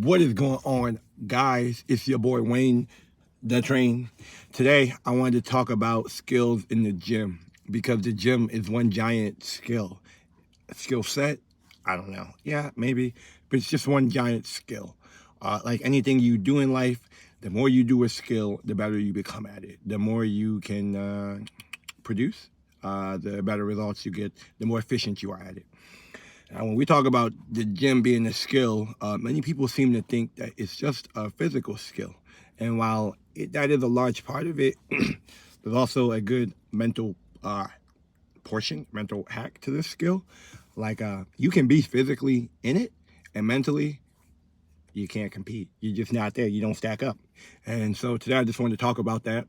What is going on, guys? It's your boy Wayne, the Train. Today, I wanted to talk about skills in the gym because the gym is one giant skill. Skill set? I don't know. Yeah, maybe, but it's just one giant skill. Like anything you do in life, the more you do a skill, the better you become at it. The more you can produce, the better results you get, the more efficient you are at it. Now, when we talk about the gym being a skill, many people seem to think that it's just a physical skill. And while that is a large part of it, there's also a good mental portion, mental hack to this skill. Like you can be physically in it, and mentally you can't compete. You're just not there. You don't stack up. And so today I just wanted to talk about that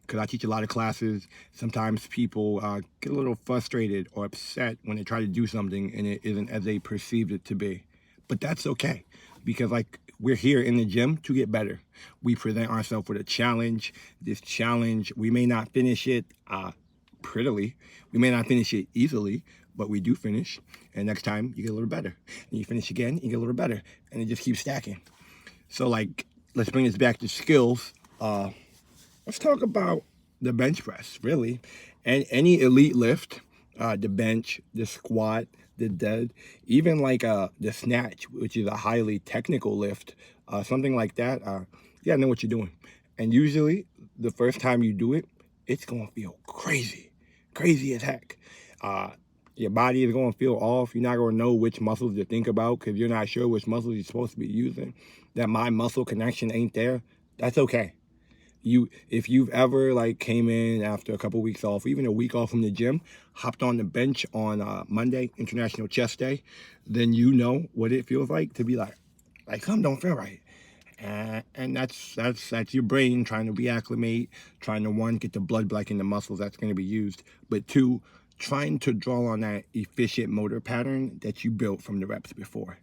because I teach a lot of classes. Sometimes people get a little frustrated or upset when they try to do something and it isn't as they perceived it to be. But that's okay because like we're here in the gym to get better. We present ourselves with a challenge. This challenge, we may not finish it prettily. We may not finish it easily, but we do finish. And next time you get a little better. And you finish again, you get a little better. And it just keeps stacking. So like, let's bring this back to skills. Let's talk about the bench press, really. And any elite lift, the bench, the squat, the dead, even like the snatch, which is a highly technical lift, something like that, you gotta know what you're doing. And usually, the first time you do it, it's gonna feel crazy, crazy as heck. Your body is gonna feel off. You're not gonna know which muscles to think about because you're not sure which muscles you're supposed to be using. That mind muscle connection ain't there. That's okay. If you've ever like came in after a couple weeks off, or even a week off from the gym, hopped on the bench on Monday, International Chest Day, then you know what it feels like to be like something don't feel right. And that's your brain trying to reacclimate, trying to one, get the blood back in the muscles that's going to be used, but two, trying to draw on that efficient motor pattern that you built from the reps before.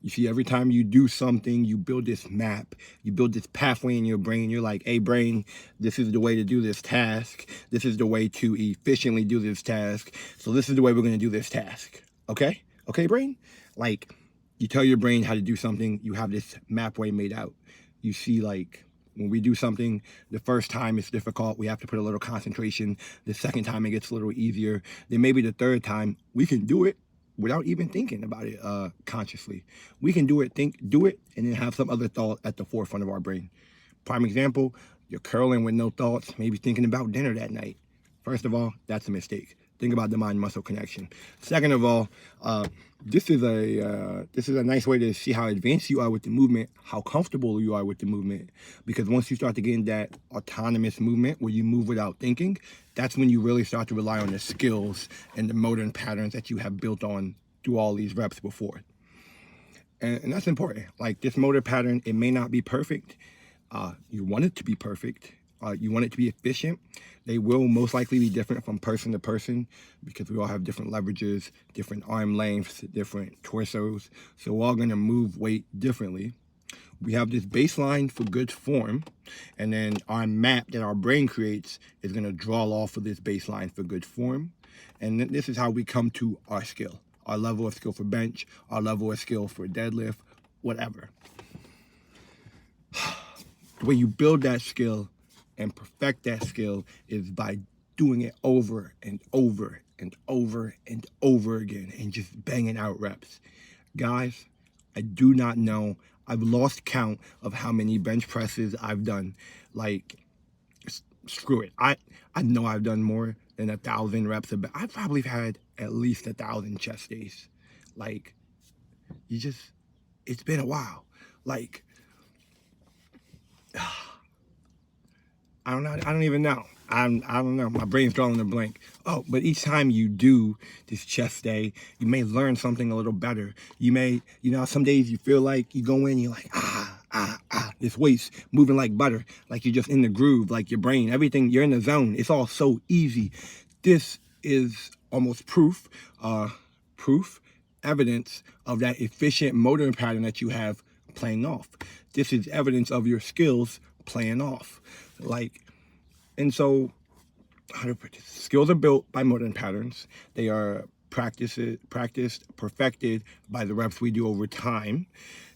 You see, every time you do something, you build this map, you build this pathway in your brain. You're like, hey, brain, this is the way to do this task. This is the way to efficiently do this task. So this is the way we're going to do this task. Okay? Okay, brain? Like, you tell your brain how to do something, you have this map way made out. You see, like, when we do something, the first time it's difficult, we have to put a little concentration. The second time it gets a little easier. Then maybe the third time, we can do it without even thinking about it consciously. We can do it, and then have some other thought at the forefront of our brain. Prime example, you're curling with no thoughts, maybe thinking about dinner that night. First of all, that's a mistake. Think about the mind-muscle connection. Second of all, this is a nice way to see how advanced you are with the movement, how comfortable you are with the movement. Because once you start to get in that autonomous movement where you move without thinking, that's when you really start to rely on the skills and the motor and patterns that you have built on through all these reps before. And that's important. Like this motor pattern, it may not be perfect. You want it to be perfect. You want it to be efficient. They will most likely be different from person to person because we all have different leverages, different arm lengths, different torsos. So we're all going to move weight differently. We have this baseline for good form, and then our map that our brain creates is going to draw off of this baseline for good form. And this is how we come to our skill, our level of skill for bench, our level of skill for deadlift, whatever. The way you build that skill and perfect that skill is by doing it over and over and over and over again and just banging out reps. Guys, I do not know. I've lost count of how many bench presses I've done. Like, screw it. I know I've done more than 1,000 reps. I've probably had at least 1,000 chest days. Like, it's been a while. Like, I don't even know. I don't know. My brain's drawing a blank. Oh, but each time you do this chest day, you may learn something a little better. You may, some days you feel like you go in, you're like, this weight's moving like butter, like you're just in the groove, like your brain, everything, you're in the zone. It's all so easy. This is almost proof, evidence of that efficient motor pattern that you have playing off. This is evidence of your skills playing off. And so, how to put this? Skills are built by motor patterns. They are practiced, perfected by the reps we do over time.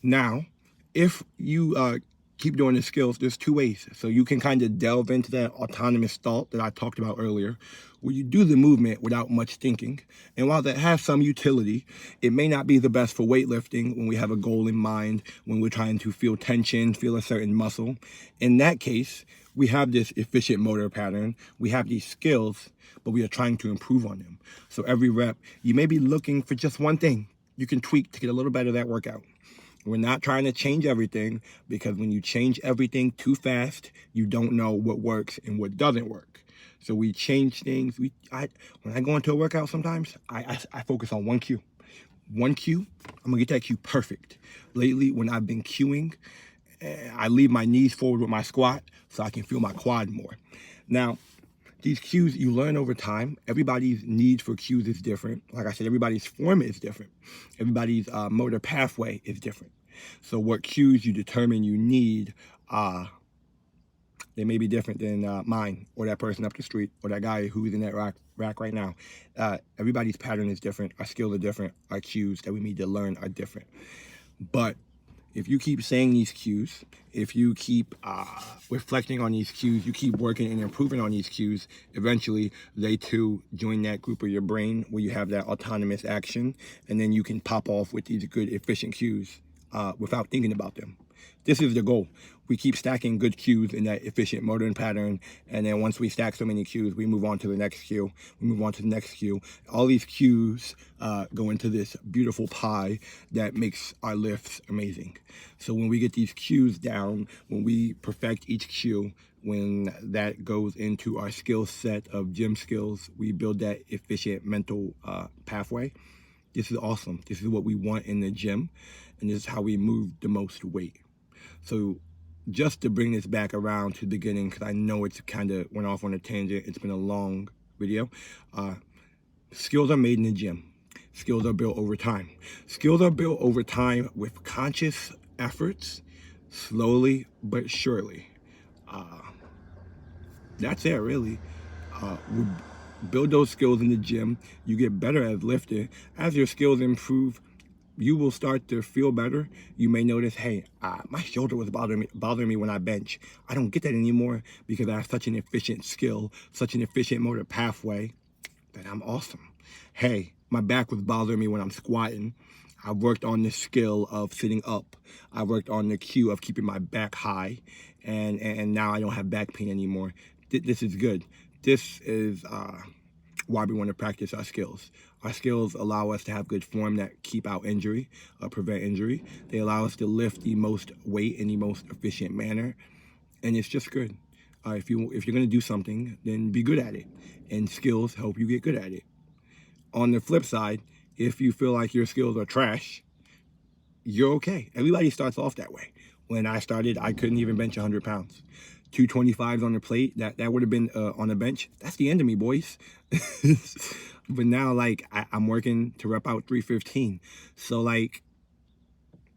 Now, if you keep doing the skills, there's two ways. So you can kind of delve into that autonomous thought that I talked about earlier, where you do the movement without much thinking. And while that has some utility, it may not be the best for weightlifting when we have a goal in mind, when we're trying to feel tension, feel a certain muscle. In that case, we have this efficient motor pattern, we have these skills, but we are trying to improve on them. So every rep, you may be looking for just one thing you can tweak to get a little better at that workout. We're not trying to change everything, because when you change everything too fast, you don't know what works and what doesn't work. So we change things. When I go into a workout, sometimes I focus on one cue. One cue, I'm gonna get that cue perfect. Lately, when I've been cueing, I leave my knees forward with my squat so I can feel my quad more. Now, these cues you learn over time. Everybody's need for cues is different. Like I said, everybody's form is different. Everybody's motor pathway is different. So what cues you determine you need, they may be different than mine, or that person up the street, or that guy who's in that rack right now. Everybody's pattern is different. Our skills are different. Our cues that we need to learn are different. But if you keep saying these cues, if you keep reflecting on these cues, you keep working and improving on these cues, eventually they too join that group of your brain where you have that autonomous action, and then you can pop off with these good, efficient cues without thinking about them. This is the goal. We keep stacking good cues in that efficient motor pattern, and then once we stack so many cues, we move on to the next cue. We move on to the next cue. All these cues go into this beautiful pie that makes our lifts amazing. So when we get these cues down, when we perfect each cue, when that goes into our skill set of gym skills, we build that efficient mental pathway. This is awesome. This is what we want in the gym, and this is how we move the most weight. So just to bring this back around to the beginning, because I know it's kind of went off on a tangent. It's been a long video. Skills are made in the gym. Skills are built over time. Skills are built over time with conscious efforts, slowly but surely. That's it, really. We build those skills in the gym. You get better as lifting. As your skills improve, you will start to feel better. You may notice, hey, my shoulder was bothering me when I bench. I don't get that anymore because I have such an efficient skill, such an efficient motor pathway that I'm awesome. Hey, my back was bothering me when I'm squatting. I worked on the skill of sitting up. I worked on the cue of keeping my back high, and now I don't have back pain anymore. This is good. This is why we want to practice our skills. Our skills allow us to have good form that keep out injury, prevent injury. They allow us to lift the most weight in the most efficient manner, and it's just good. If you're going to do something, then be good at it, and skills help you get good at it. On the flip side, if you feel like your skills are trash, you're okay. Everybody starts off that way. When I started, I couldn't even bench 100 pounds. 225s on the plate, that would have been on the bench. That's the end of me, boys. But now, like, I'm working to rep out 315. So, like,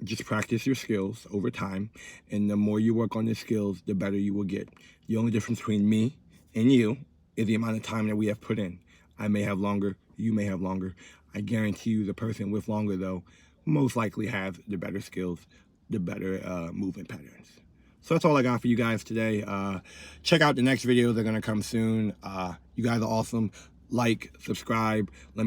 just practice your skills over time. And the more you work on the skills, the better you will get. The only difference between me and you is the amount of time that we have put in. I may have longer, you may have longer. I guarantee you the person with longer, though, most likely have the better skills, the better movement patterns. So that's all I got for you guys today. Check out the next videos. They're going to come soon. You guys are awesome. Like, subscribe. Let me